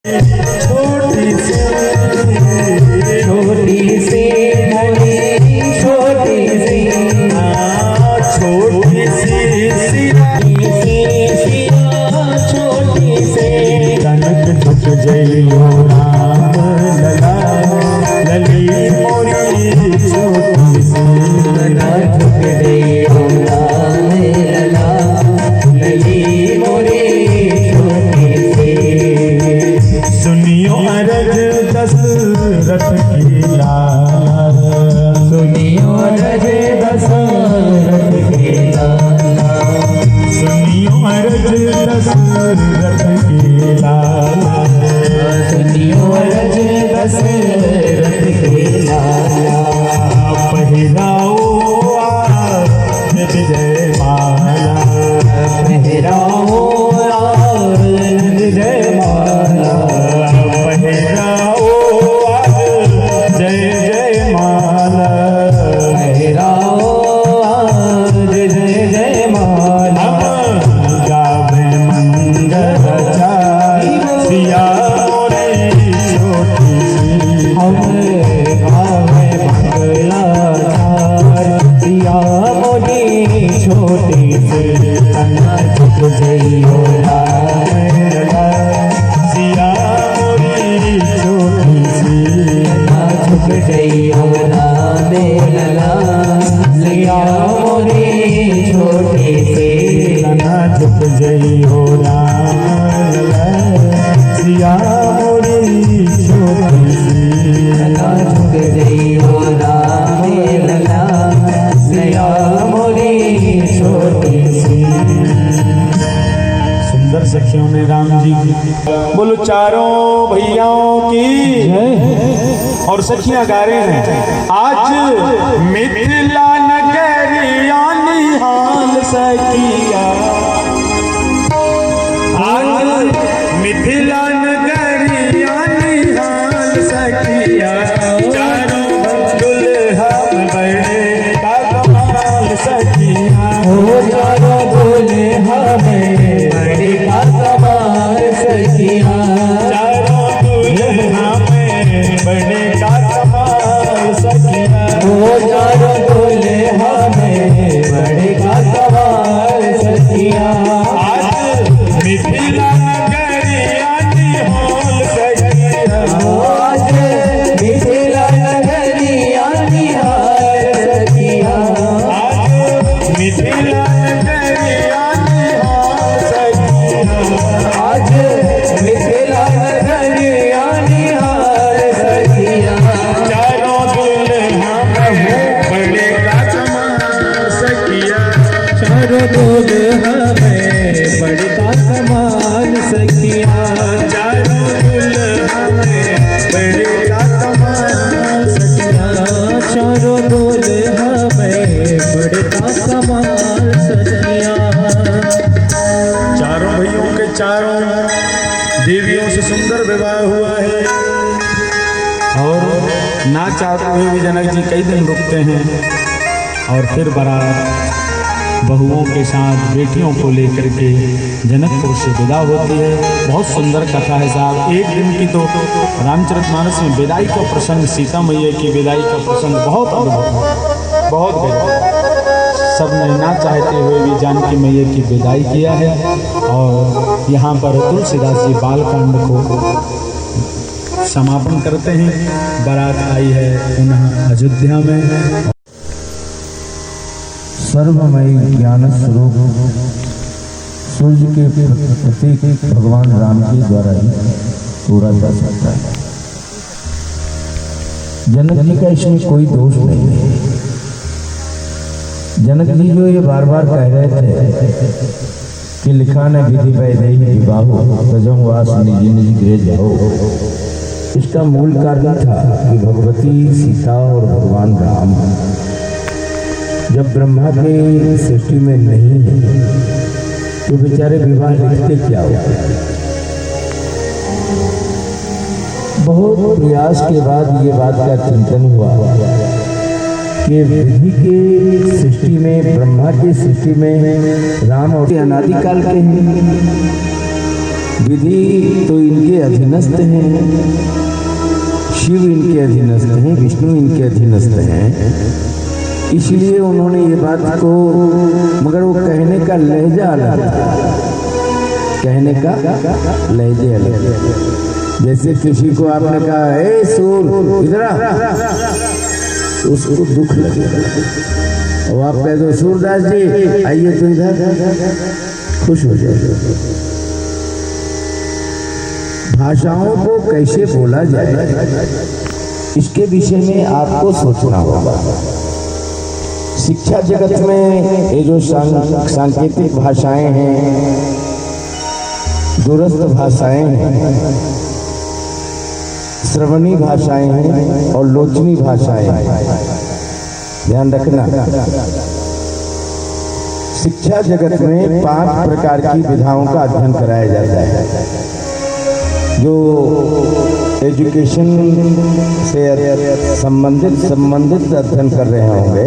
छोटी से छोटी से छोटी सी छोटी सी छोटी से कनक झुक जइयो राम लला लली मोरी छोटी सी कनक झुक जइयो राम लला लली मोरी छोटी सी सुनियो अरज दशरथ की लाल सुनियो अरज दशरथ की लाल सुनियो अरज दशरथ की लाल सुनियो अरज दशरथ की लाल पहिराओ विजय माला पहिराओ विजय माला पहिराओ जय जय माला पहिराओ जय जय माला गावे मंगल चारी सिया मोरी छोटी सी हम गावे मंगला चारी सिया मोरी छोटी सी कन्ना झुक जइयो लाला सिया मोरी छोटी सी कन्ना झुक जइयो लाला सिया मोरी छोटी सी कन्ना झुक जइयो लाला सिया मोरी छोटी सी कन्ना झुक जइयो लाला सिया मोरी छोटी सी। सुंदर सखियों ने राम जी बोलो चारों भैयाओं की और सखियां गा रहे हैं आज मिथिला नगरिया निहाल सखिया आज मिथिला नगरिया निहाल सखिया चारों दुल्हा बड़े का कमाल सखिया हो चारों दुल्हा बड़े का कमाल सखिया चारों दुल्हा बड़े का कमाल सखिया हो चारों दुल्हा बड़े का कमाल सखिया आज मिथिला नगरिया निहाल सखिया आज मिथिला नगरिया निहाल सखिया आज मिथिला नगरिया निहाल सखिया आज मिथिला नगरिया निहाल सखिया चारों दुल्हा बड़े का कमाल सखिया चारों दुल्हा बड़े का कमाल सखिया चारों दुल्हा बड़े का कमाल सखिया चारों दुल्हा बड़े का कमाल सखिया। चारों भैयों के चारों देवियों से सुंदर विवाह हुआ है और ना चाहते हुए भी जनक जी कई दिन रुकते हैं और फिर बारात बहुओं के साथ बेटियों को लेकर के जनकपुर से विदा होती है। बहुत सुंदर कथा है साहब। एक दिन की तो रामचरितमानस में विदाई का प्रसंग सीता मैया की विदाई का प्रसंग बहुत अद्भुत है बहुत बेहतर। सब ने ना चाहते हुए भी जानकी मैया की विदाई किया है और यहाँ पर तुलसीदास जी बालकांड को समापन करते हैं। बारात आई है पुनः अयोध्या में। सर्वमयी ज्ञान स्वरूप सूर्य के प्रतीक भगवान राम के द्वारा ही पूरा जा सकता है। जनक जी का इसमें कोई दोष नहीं है। जनक जी जो ये बार बार कह रहे थे कि लिखा न विधि वैदेही विवाहो तजम वास निज निज गृह जाओ, इसका मूल कारण था कि भगवती सीता और भगवान राम जब ब्रह्मा के सृष्टि में नहीं है तो बेचारे विवाह लिखते क्या होते। बहुत प्रयास के बाद ये बात का चिंतन हुआ कि विधि के सृष्टि में ब्रह्मा की सृष्टि में राम और अनादिकाल के हैं विधि तो इनके अधीनस्थ हैं, शिव इनके अधीनस्थ हैं, विष्णु इनके अधीनस्थ हैं, इसलिए उन्होंने ये बात को, मगर वो कहने का लहजा अलग था, कहने का लहजे अलग। जैसे किसी को आपने कहा ए सूर इधर आ, तो उसको दुख लगेगा, और आप कह दो सूरदास जी आइए तो इधर, खुश हो जाएगा। भाषाओं को कैसे बोला जाए, इसके विषय में आपको सोचना होगा। शिक्षा जगत में ये जो सांकेतिक भाषाएं हैं, दूरस्थ भाषाएं हैं, श्रवणी भाषाएं हैं और लोचनी भाषाएं हैं, ध्यान रखना। शिक्षा जगत में 5 प्रकार की विधाओं का अध्ययन कराया जाता है। जो एजुकेशन से संबंधित अध्ययन कर रहे होंगे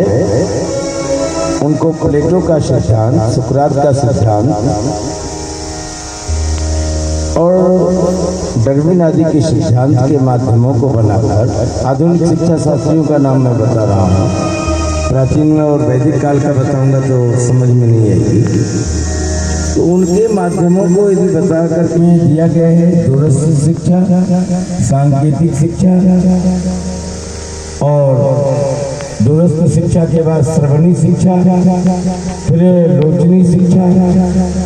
उनको प्लेटो का सिद्धांत, सुकरात का सिद्धांत और डार्विन आदि के सिद्धांत के माध्यमों को बनाकर, आधुनिक शिक्षा शास्त्रियों का नाम मैं बता रहा हूँ, प्राचीन और वैदिक काल का बताऊंगा तो समझ में नहीं आएगी, तो उनके माध्यमों को यदि बता करके दिया गया है। दूरस्थ शिक्षा, सांकेतिक शिक्षा, और दूरस्थ शिक्षा के बाद श्रवणी शिक्षा, फिर लोचनी शिक्षा,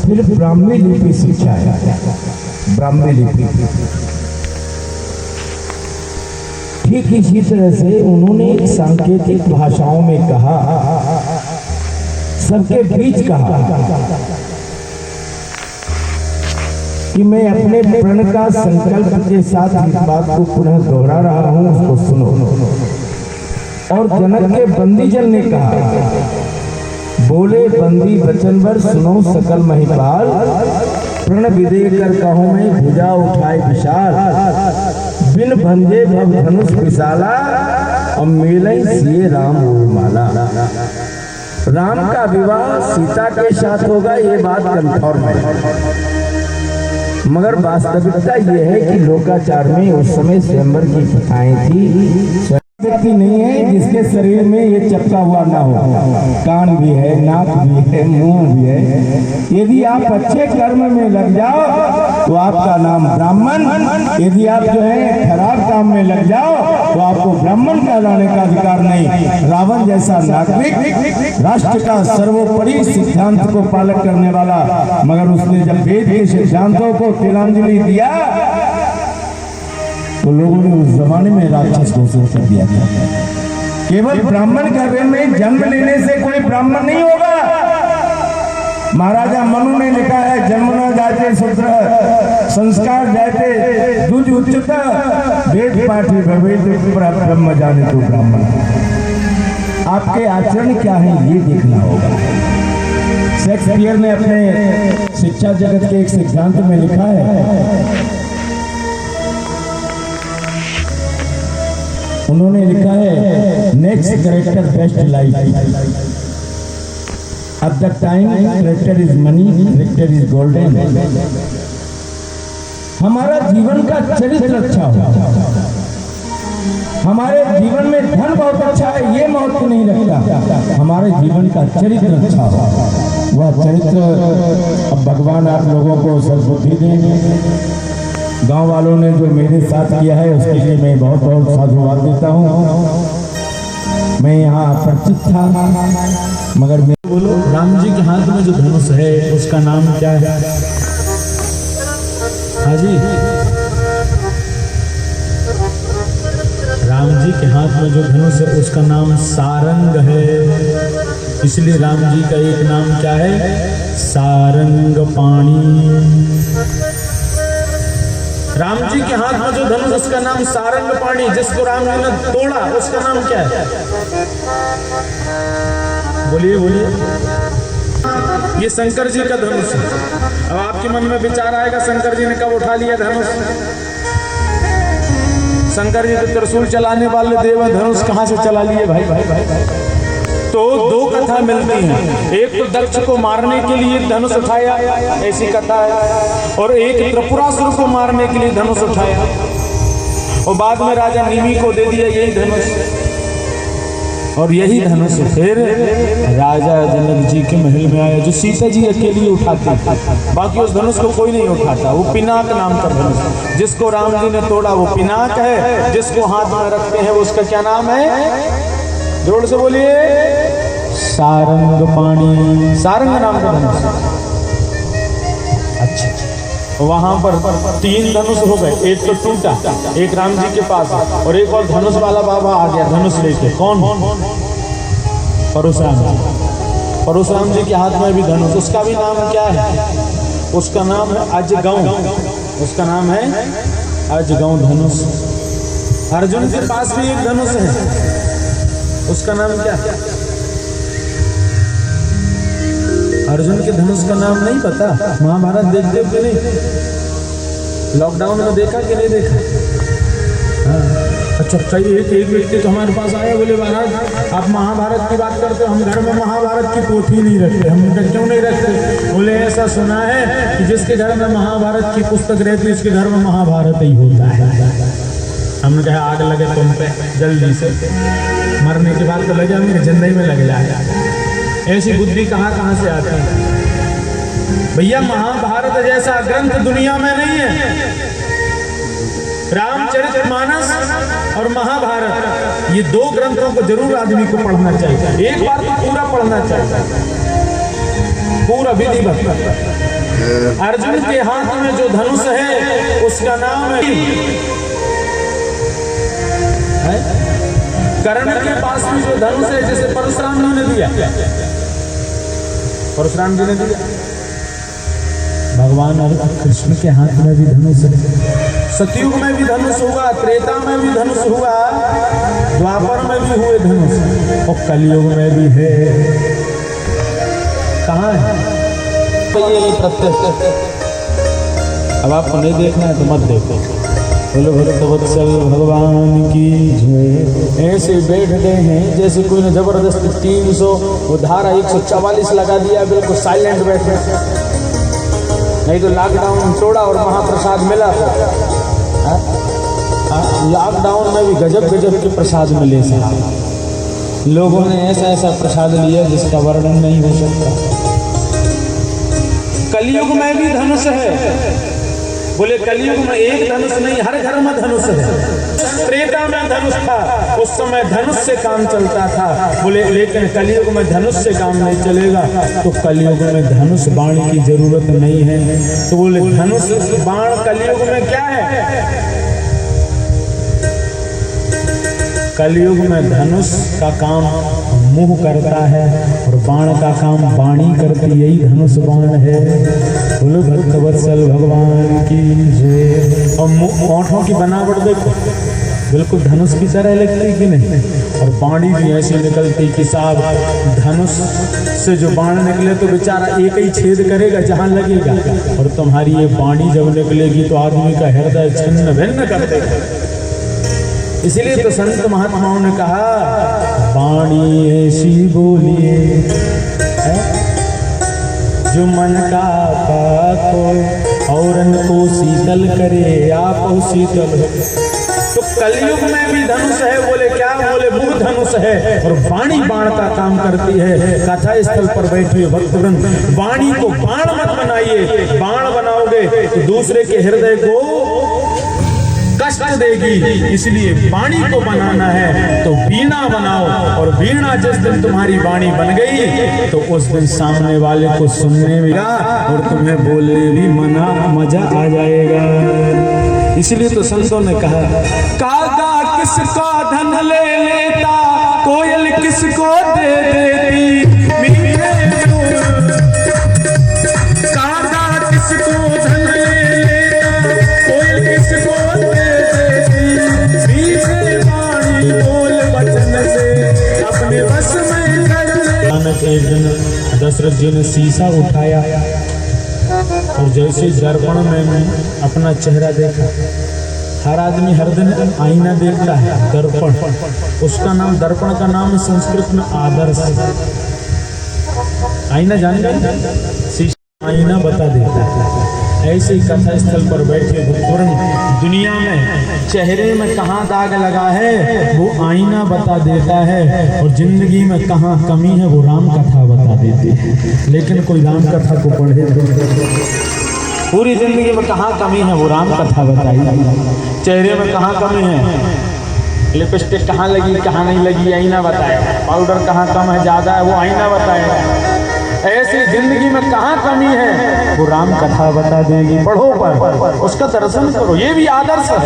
फिर ब्राह्मी लिपि शिक्षा है, ब्राह्मी लिपि। ठीक इसी तरह से उन्होंने सांकेतिक भाषाओं में कहा, सबके बीच कहा कि मैं अपने प्रण का संकल्प के साथ इस बात को पुनः दोहरा रहा हूं, उसको सुनो। और जनक के बंदीजन ने कहा, बोले बंदी बचनवर सुनो सकल महिपाल, प्रण विदे कर कहूं मैं भुजा उठाए विशाल, बिन भंजे भव धनुष विशाला, अब मेले सिए राम माला। राम का विवाह सीता के साथ होगा, ये बात कंफर्म है, मगर वास्तविकता यह है कि लोकाचार में उस समय स्वयंवर की प्रथाएं थी। व्यक्ति नहीं है जिसके शरीर में ये चपका हुआ ना हो, कान भी है, नाक भी है, मुंह भी है। यदि आप अच्छे कर्म में लग जाओ तो आपका नाम ब्राह्मण, यदि आप जो है खराब काम में लग जाओ तो आपको ब्राह्मण कहलाने का अधिकार नहीं। रावण जैसा नागरिक, राष्ट्र का सर्वोपरि सिद्धांत को पालन करने वाला, मगर उसने जब वेद के सिद्धांतों को तिलांजलि दिया तो लोगों ने उस जमाने में राक्षस घोषित कर दिया था। केवल ब्राह्मण घर में जन्म लेने से कोई ब्राह्मण नहीं होगा। महाराजा मनु ने लिखा है, जन्म न जाते शूद्र संस्कार जाते दुज उच्चत, वेद पाठी भवेत ब्रह्म जाने तो ब्राह्मण। आपके आचरण क्या है ये देखना होगा। शेक्सपियर ने अपने शिक्षा जगत के एक सिद्धांत में लिखा है, उन्होंने लिखा है, next character best life, at the time character is money, character is golden. हमारा जीवन का चरित्र अच्छा हो, हमारे जीवन में धन बहुत अच्छा है ये महत्व नहीं रखता, हमारे जीवन का चरित्र अच्छा हो। वह चरित्र अब भगवान आप लोगों को सद्बुद्धि देंगे। गांव वालों ने जो मेरे साथ किया है उसके लिए मैं बहुत बहुत साधुवाद देता हूँ। मैं यहाँ परिचित था, मगर मैं बोलो, राम जी के हाथ में जो धनुष है उसका नाम क्या है? हाँ जी, राम जी के हाथ में जो धनुष है उसका नाम सारंग है। इसलिए राम जी का एक नाम क्या है? सारंग पाणी। राम जी के हाथ में जो धनुष उसका नाम सारंग पाणी, जिसको राम जी ने तोड़ा उसका नाम क्या है? बोलिए बोलिए। ये शंकर जी का धनुष है। अब आपके मन में विचार आएगा, शंकर जी ने कब उठा लिया धनुष? शंकर जी तो त्रिशूल चलाने वाले देव, धनुष कहाँ से चला लिए भाई? तो दो कथा मिलती हैं। एक तो दक्ष को मारने के लिए धनुष उठाया, ऐसी कथा है, और एक त्रिपुरासुर को मारने के लिए धनुष उठाया और बाद में राजा निमि को दे दिया यही धनुष। और यही धनुष फिर राजा जनक जी के महल में आया, जो सीता जी अकेली उठाती, बाकी उस धनुष को कोई नहीं उठाता। वो पिनाक नाम का धनुष, जिसको राम जी ने तोड़ा वो पिनाक है, जिसको हाथ में रखते हैं वो उसका क्या नाम है? जोर से बोलिए, सारंग पाणी, सारंग नाम का धनुष। अच्छा, वहां पर 3 धनुष हो गए, एक तो टूटा, एक राम जी के पास, और एक और धनुष वाला बाबा आ गया धनुष लेके। कौन? परशुराम। परशुराम जी के हाथ में भी धनुष, उसका भी नाम क्या है? उसका नाम है अजगऊ, उसका नाम है अजगऊ धनुष। अर्जुन के पास भी एक धनुष है, उसका नाम क्या है? अर्जुन के धनुष का नाम नहीं पता? महाभारत देखते हो कि नहीं? लॉकडाउन में देखा कि नहीं देखा? हाँ। अच्छा, एक व्यक्ति तो हमारे पास आया, बोले महाराज आप महाभारत की बात करते हो, हम घर में महाभारत की पोथी नहीं रखते। हम क्यों नहीं रखते? बोले ऐसा सुना है कि जिसके घर में महाभारत की पुस्तक रहती है उसके घर में महाभारत ही होता है। हमने कहा आग लगे तुम पे, जल्दी से मरने के बाद तो लगे, हमें जिंदगी में लग जाए। ऐसी बुद्धि कहाँ से आती है? भैया महाभारत जैसा ग्रंथ दुनिया में नहीं है। रामचरितमानस और महाभारत, ये 2 ग्रंथों को जरूर आदमी को पढ़ना चाहिए। एक बार तो पूरा पढ़ना चाहिए, पूरा विधिवत। अर्जुन के हाथ में जो धनुष है उसका नाम है। कर्ण के पास भी जो धनुष है, जैसे परशुराम जी ने दिया, परशुराम जी ने दिया, भगवान कृष्ण के हाथ में भी धनुष है। सतयुग में भी धनुष हुआ, त्रेता में भी धनुष हुआ, द्वापर में भी हुए धनुष, और कलयुग में भी है। कहाँ है? ये प्रत्यक्ष। अब आपको नहीं देखना है तो मत देखो। बोलो भक्तवत्सल भगवान की जय। ऐसे बैठ गए हैं जैसे कोई ने जबरदस्ती 300 वो धारा 144 लगा दिया, बिल्कुल साइलेंट बैठे। नहीं तो लॉकडाउन छोड़ा और महाप्रसाद मिला। लॉकडाउन में भी गजब गजब के प्रसाद मिले साहब। लोगों ने ऐसा ऐसा प्रसाद लिया जिसका वर्णन नहीं हो सकता। कलयुग में भी धनुष है। बोले कलयुग में एक धनुष नहीं, हर घर में धनुष है। त्रेता में धनुष था, उस समय धनुष से काम चलता था। बोले लेकिन कलयुग में धनुष से काम नहीं चलेगा, तो कलयुग में धनुष बाण की जरूरत नहीं है। तो बोले धनुष बाण कलयुग में क्या है? कलयुग में धनुष का काम मुंह करता है और बाण का काम वाणी करती, यही धनुष बाण है। बोलो भक्तवत्सल भगवान की जय। और ओंठों की बनावट देखो, बिल्कुल धनुष की तरह लगती कि नहीं? और बाणी भी ऐसी निकलती कि साहब धनुष से जो बाण निकले तो बेचारा एक ही छेद करेगा जहां लगेगा, और तुम्हारी ये बाणी जब निकलेगी तो आदमी का हृदय छिन्न भिन्न कर देगा। इसीलिए तो संत महात्माओं ने कहा वाणी ऐसी बोलिए जो मन का पाको औरन को शीतल करे, आप शीतल। तो कलयुग में भी धनुष है। बोले क्या? बोले मुख धनुष है और वाणी बाण का काम करती है। कथा स्थल पर बैठे भक्तगण, वाणी को बाण मत बनाइए। बाण बनाओगे तो दूसरे के हृदय को कष्ट देगी, इसलिए वाणी को बनाना है तो वीणा बनाओ। और वीणा जिस दिन तुम्हारी वाणी बन गई तो उस दिन सामने वाले को सुनने मिला और तुम्हें बोलने भी मजा आ जाएगा। इसलिए तो संतों ने कहा कागा किसको धन ले लेता, कोयल किसको दे देती। कागा किसको धन ले लेता, कोयल किसको अपने बस में कर ले। अचानक एक दिन दशरथ जी ने शीशा उठाया और जैसे दर्पण में अपना चेहरा देखा, हर आदमी हर दिन आईना देखता है, दर्पण। उसका नाम, दर्पण का नाम संस्कृत में आदर्श। आईना जानेंगे, शीशा आईना बता देता है। ऐसे ही कथा स्थल पर बैठे भक्तवृंद दुनिया में चेहरे में कहाँ दाग लगा है वो आईना बता देता है, और जिंदगी में कहाँ कमी है वो राम कथा बता देती है। लेकिन कोई राम कथा को पढ़े तो पूरी जिंदगी में कहाँ कमी है वो राम कथा बताई। चेहरे में कहाँ कमी है, लिपस्टिक कहाँ लगी कहाँ नहीं लगी आईना बताएगा। पाउडर कहाँ कम है ज़्यादा है वो आईना बताएगा। ऐसी जिंदगी में कहाँ कमी है वो राम कथा बता देगी। पढ़ो पर उसका दर्शन करो, ये भी आदर्श है,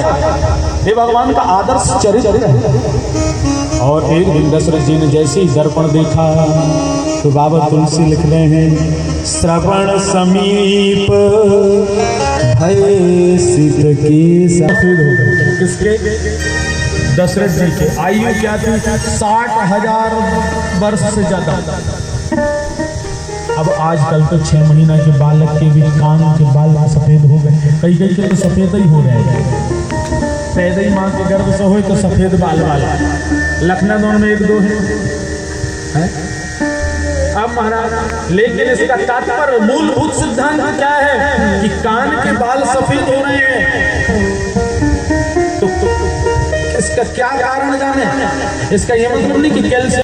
ये भगवान का आदर्श चरित्र है। और एक दिन दशरथ जी ने जैसे ही दर्पण देखा तो बाबा तुलसी लिख रहे हैं, श्रवण समीप भय सिद्ध की सफेद हो गए। किसके? दशरथ जी के। आयु क्या थी? 60,000 वर्ष से ज्यादा। अब आजकल तो 6 महीना के बालक के भी कान के बाल सफेद हो गए, कई कई के तो सफेद ही हो रहे हैं। पैदा ही माँ के गर्भ से हो तो सफेद बाल वाला। लखनऊ में 1-2 है। अब महाराज, लेकिन इसका तात्पर्य मूलभूत सिद्धांत क्या है कि कान के बाल सफेद हो रहे हैं। तो इसका क्या कारण जाने? इसका यह मतलब नहीं कि कैल्शियम